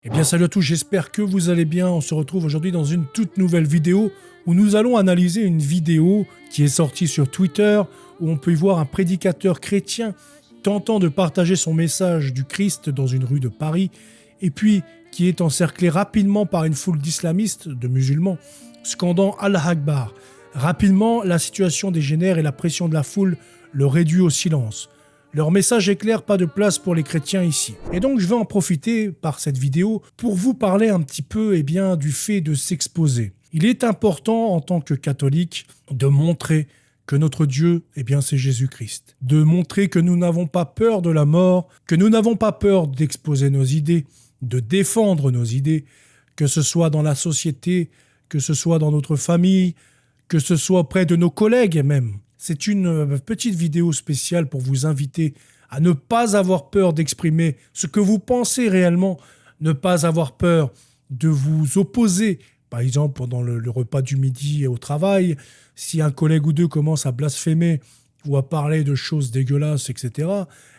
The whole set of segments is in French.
Eh bien salut à tous, j'espère que vous allez bien. On se retrouve aujourd'hui dans une toute nouvelle vidéo où nous allons analyser une vidéo qui est sortie sur Twitter où on peut y voir un prédicateur chrétien tentant de partager son message du Christ dans une rue de Paris et puis qui est encerclé rapidement par une foule d'islamistes, de musulmans, scandant Allah Akbar. Rapidement, la situation dégénère et la pression de la foule le réduit au silence. Leur message est clair, pas de place pour les chrétiens ici. Et donc je vais en profiter par cette vidéo pour vous parler un petit peu du fait de s'exposer. Il est important en tant que catholique de montrer que notre Dieu, c'est Jésus-Christ. De montrer que nous n'avons pas peur de la mort, que nous n'avons pas peur d'exposer nos idées, de défendre nos idées, que ce soit dans la société, que ce soit dans notre famille, que ce soit auprès de nos collègues même. C'est une petite vidéo spéciale pour vous inviter à ne pas avoir peur d'exprimer ce que vous pensez réellement, ne pas avoir peur de vous opposer. Par exemple, pendant le repas du midi et au travail, si un collègue ou deux commence à blasphémer ou à parler de choses dégueulasses, etc.,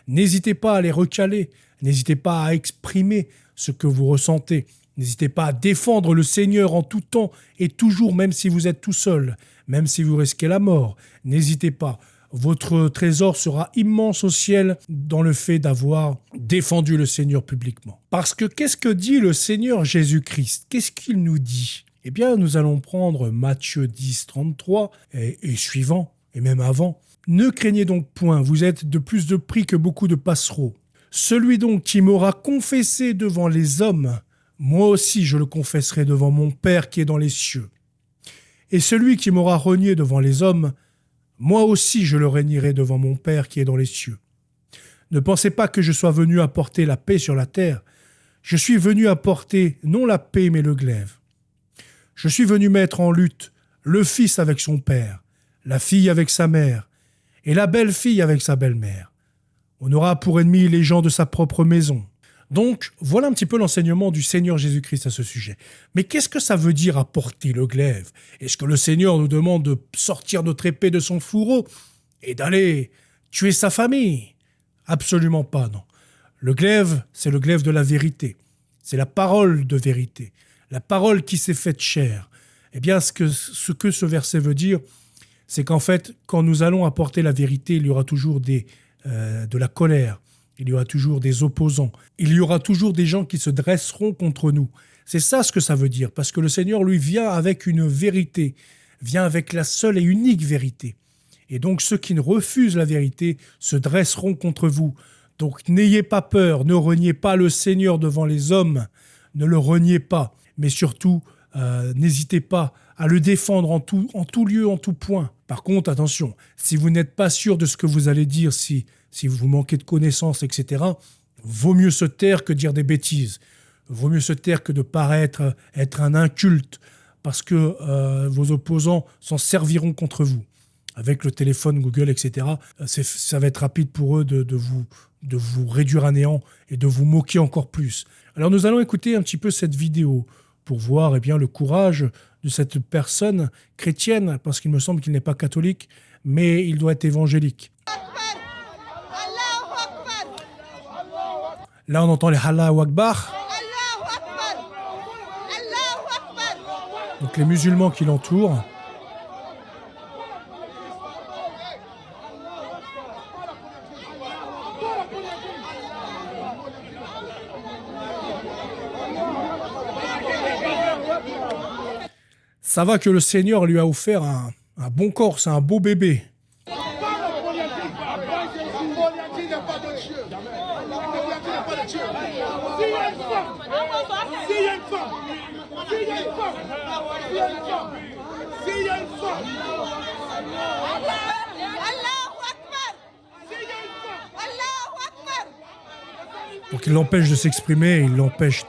n'hésitez pas à les recaler, n'hésitez pas à exprimer ce que vous ressentez. N'hésitez pas à défendre le Seigneur en tout temps et toujours, même si vous êtes tout seul, même si vous risquez la mort. N'hésitez pas. Votre trésor sera immense au ciel dans le fait d'avoir défendu le Seigneur publiquement. Parce que qu'est-ce que dit le Seigneur Jésus-Christ? Qu'est-ce qu'il nous dit? Eh bien, nous allons prendre Matthieu 10, 33 et suivant, et même avant. « Ne craignez donc point, vous êtes de plus de prix que beaucoup de passereaux. Celui donc qui m'aura confessé devant les hommes, moi aussi je le confesserai devant mon Père qui est dans les cieux. Et celui qui m'aura renié devant les hommes, moi aussi je le régnerai devant mon Père qui est dans les cieux. Ne pensez pas que je sois venu apporter la paix sur la terre. Je suis venu apporter non la paix mais le glaive. Je suis venu mettre en lutte le fils avec son père, la fille avec sa mère, et la belle-fille avec sa belle-mère. On aura pour ennemis les gens de sa propre maison. » Donc, voilà un petit peu l'enseignement du Seigneur Jésus-Christ à ce sujet. Mais qu'est-ce que ça veut dire apporter le glaive? Est-ce que le Seigneur nous demande de sortir notre épée de son fourreau et d'aller tuer sa famille? Absolument pas, non. Le glaive, c'est le glaive de la vérité. C'est la parole de vérité. La parole qui s'est faite chair. Eh bien, ce que ce verset veut dire, c'est qu'en fait, quand nous allons apporter la vérité, il y aura toujours de la colère. Il y aura toujours des opposants. Il y aura toujours des gens qui se dresseront contre nous. C'est ça ce que ça veut dire, parce que le Seigneur, lui, vient avec une vérité, vient avec la seule et unique vérité. Et donc, ceux qui ne refusent la vérité se dresseront contre vous. Donc, n'ayez pas peur, ne reniez pas le Seigneur devant les hommes, ne le reniez pas. Mais surtout, n'hésitez pas à le défendre en tout lieu, en tout point. Par contre, attention, si vous n'êtes pas sûr de ce que vous allez dire, si vous manquez de connaissances, etc., vaut mieux se taire que dire des bêtises. Vaut mieux se taire que de paraître être un inculte, parce que vos opposants s'en serviront contre vous. Avec le téléphone, Google, etc., ça va être rapide pour eux de vous réduire à néant et de vous moquer encore plus. Alors nous allons écouter un petit peu cette vidéo pour voir le courage de cette personne chrétienne, parce qu'il me semble qu'il n'est pas catholique, mais il doit être évangélique. Là, on entend les Allahu Akbar. Donc les musulmans qui l'entourent. Ça va que le Seigneur lui a offert un bon corps, c'est un beau bébé. Donc il l'empêche de s'exprimer, il l'empêche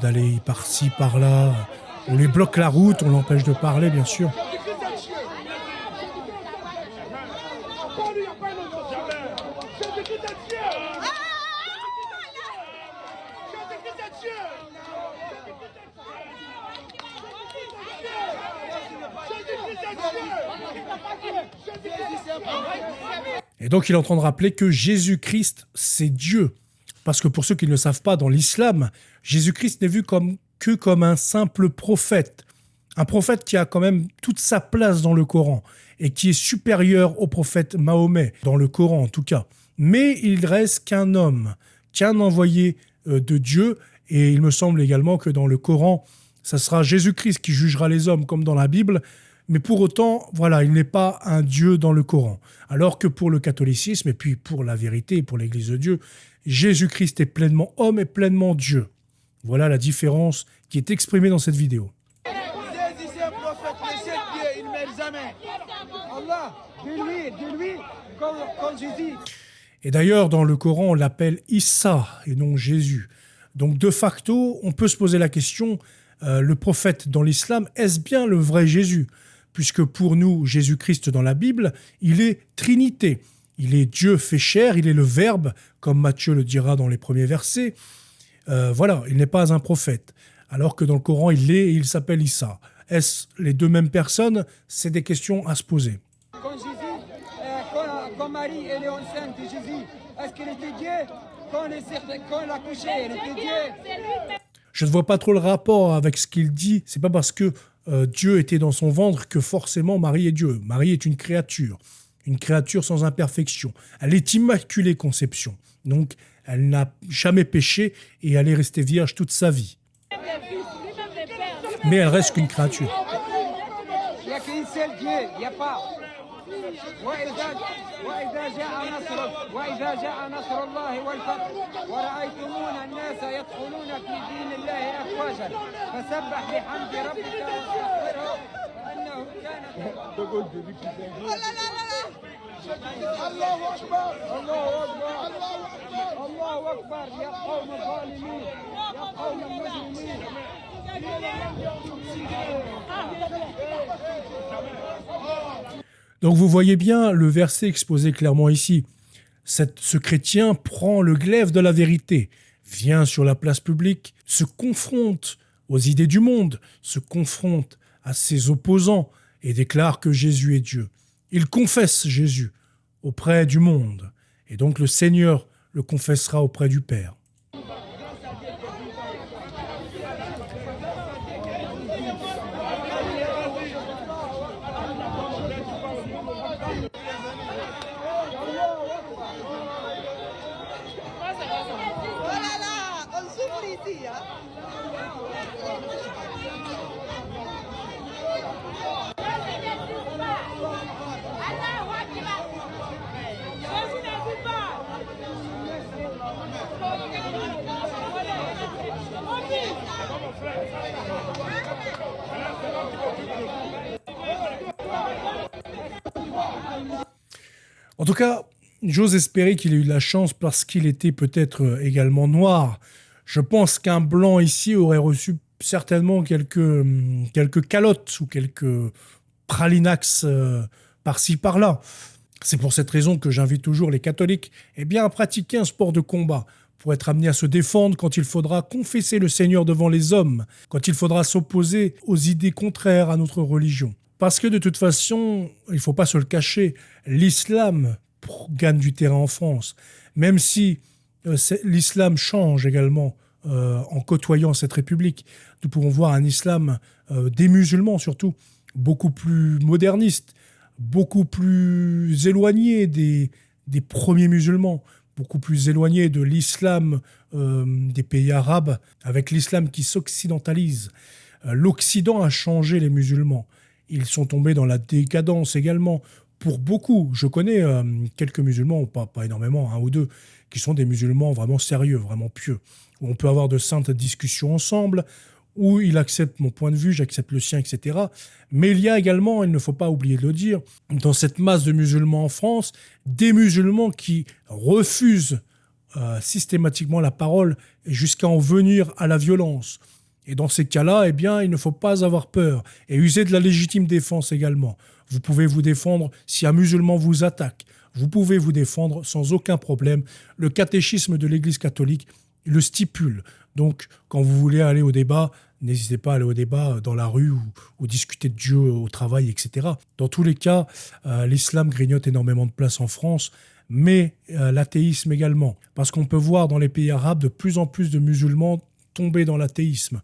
d'aller par-ci, par-là. On lui bloque la route, on l'empêche de parler, bien sûr. Et donc il est en train de rappeler que Jésus-Christ, c'est Dieu. Parce que pour ceux qui ne le savent pas, dans l'islam, Jésus-Christ n'est vu que comme un simple prophète. Un prophète qui a quand même toute sa place dans le Coran et qui est supérieur au prophète Mahomet, dans le Coran en tout cas. Mais il reste qu'un homme, qu'un envoyé de Dieu. Et il me semble également que dans le Coran, ça sera Jésus-Christ qui jugera les hommes comme dans la Bible. Mais pour autant, voilà, il n'est pas un Dieu dans le Coran. Alors que pour le catholicisme et puis pour la vérité, pour l'Église de Dieu, Jésus-Christ est pleinement homme et pleinement Dieu. Voilà la différence qui est exprimée dans cette vidéo. Jésus, c'est un prophète, mais c'est Dieu, il ne meurt jamais. Allah, de lui, comme Jésus. Et d'ailleurs, dans le Coran, on l'appelle Issa et non Jésus. Donc, de facto, on peut se poser la question, le prophète dans l'islam, est-ce bien le vrai Jésus ? Puisque pour nous, Jésus-Christ dans la Bible, il est Trinité. Il est Dieu fait chair, il est le Verbe, comme Matthieu le dira dans les premiers versets. Voilà, il n'est pas un prophète. Alors que dans le Coran, il l'est et il s'appelle Issa. Est-ce les deux mêmes personnes ? C'est des questions à se poser. Quand Jésus, quand Marie elle est enceinte de Jésus, est-ce qu'elle était Dieu ? Quand elle a couché, elle était Dieu. Je ne vois pas trop le rapport avec ce qu'il dit. C'est pas parce que Dieu était dans son ventre que forcément Marie est Dieu. Marie est une créature sans imperfection. Elle est immaculée conception. Donc, elle n'a jamais péché et elle est restée vierge toute sa vie. Mais elle reste qu'une créature. Il n'y a qu'un seul Dieu, il n'y a pas. وإذا جاء نصر الله والفتح ورأيتمون الناس يدخلون في دين الله أفواجا فسبح بحمد ربك واستغفره إنه كان الله أكبر الله أكبر يا قوم الظالمين يا قوم المجرمين. Donc vous voyez bien le verset exposé clairement ici. Ce chrétien prend le glaive de la vérité, vient sur la place publique, se confronte aux idées du monde, se confronte à ses opposants et déclare que Jésus est Dieu. Il confesse Jésus auprès du monde et donc le Seigneur le confessera auprès du Père. En tout cas, j'ose espérer qu'il ait eu de la chance parce qu'il était peut-être également noir. Je pense qu'un blanc ici aurait reçu certainement quelques calottes ou quelques pralinax par-ci par-là. C'est pour cette raison que j'invite toujours les catholiques à pratiquer un sport de combat pour être amenés à se défendre quand il faudra confesser le Seigneur devant les hommes, quand il faudra s'opposer aux idées contraires à notre religion. Parce que de toute façon, il ne faut pas se le cacher, l'islam gagne du terrain en France. Même si l'islam change également en côtoyant cette république. Nous pouvons voir un islam des musulmans surtout, beaucoup plus moderniste, beaucoup plus éloigné des premiers musulmans, beaucoup plus éloigné de l'islam des pays arabes, avec l'islam qui s'occidentalise. L'Occident a changé les musulmans. Ils sont tombés dans la décadence également. Pour beaucoup, je connais quelques musulmans, pas énormément, un ou deux, qui sont des musulmans vraiment sérieux, vraiment pieux, où on peut avoir de saintes discussions ensemble, où il accepte mon point de vue, j'accepte le sien, etc. Mais il y a également, il ne faut pas oublier de le dire, dans cette masse de musulmans en France, des musulmans qui refusent systématiquement la parole jusqu'à en venir à la violence. Et dans ces cas-là, il ne faut pas avoir peur et user de la légitime défense également. Vous pouvez vous défendre si un musulman vous attaque. Vous pouvez vous défendre sans aucun problème. Le catéchisme de l'Église catholique le stipule. Donc, quand vous voulez aller au débat, n'hésitez pas à aller au débat dans la rue ou discuter de Dieu au travail, etc. Dans tous les cas, l'islam grignote énormément de place en France, mais l'athéisme également. Parce qu'on peut voir dans les pays arabes de plus en plus de musulmans tomber dans l'athéisme,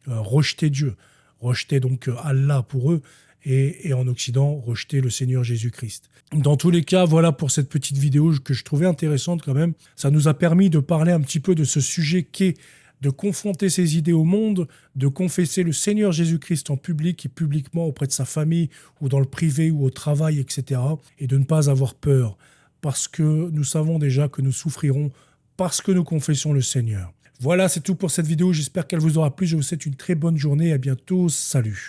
rejeter Dieu, rejeter donc Allah pour eux, et en Occident, rejeter le Seigneur Jésus-Christ. Dans tous les cas, voilà pour cette petite vidéo que je trouvais intéressante quand même. Ça nous a permis de parler un petit peu de ce sujet qu'est de confronter ses idées au monde, de confesser le Seigneur Jésus-Christ en public et publiquement auprès de sa famille ou dans le privé ou au travail, etc. Et de ne pas avoir peur, parce que nous savons déjà que nous souffrirons parce que nous confessons le Seigneur. Voilà, c'est tout pour cette vidéo. J'espère qu'elle vous aura plu. Je vous souhaite une très bonne journée. À bientôt. Salut.